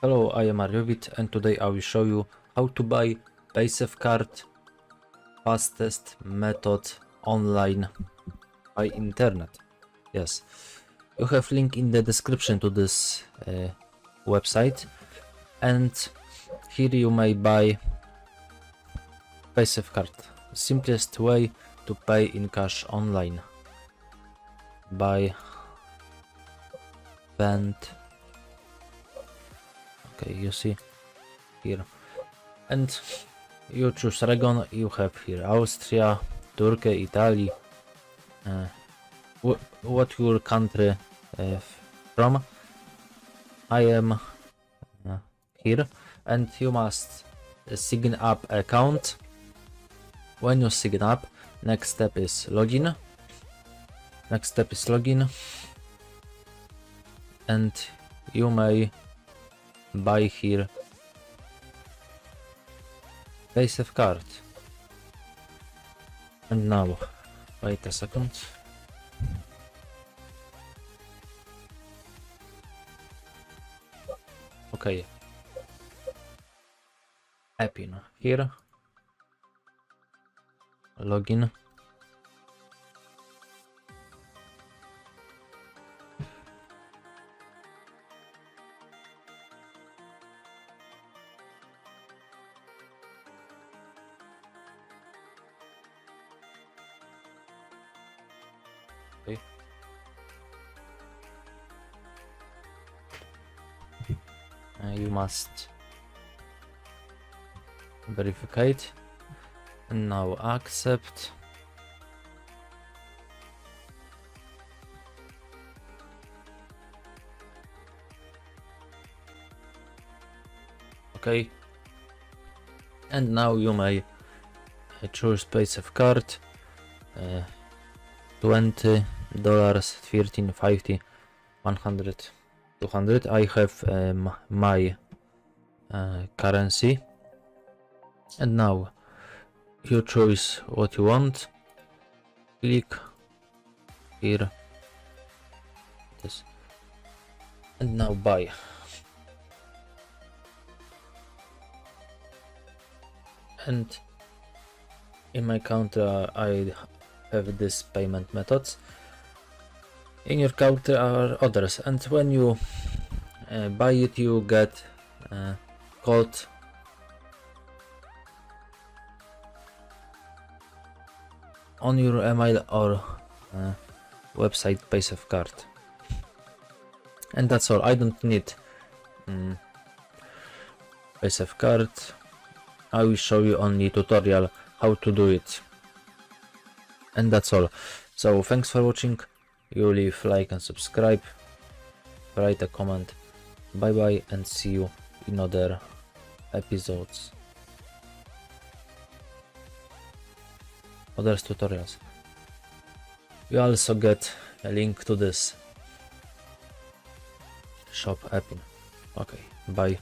Hello, I am Ariovit and today I will show you how to buy Paysafecard fastest method online by internet. Yes, you have link in the description to this website, and here you may buy Paysafecard. Simplest way to pay in cash online. Buy Band. Okay, you see here, and you choose region. You have here Austria, Turkey, Italy. What your country from? I am here, and you must sign up account. When you sign up, next step is login. And you may buy here Paysafecard. And now, wait a second. Okay. Appin here. Login. Okay. You must verify it, and now accept. Okay, and now you may choose Paysafecard. $20, 13, 50, 100, 200. I have my currency, and now you choose what you want. Click here, this, and now buy. And in my country I have this payment methods. In your country are others, and when you buy it, you get code on your email or website Paysafecard. And that's all. I don't need Paysafecard. I will show you only tutorial how to do it. And that's all. So thanks for watching. You leave like and subscribe, write a comment. Bye bye, and see you in other episodes, other tutorials. You also get a link to this shop app. Okay, bye.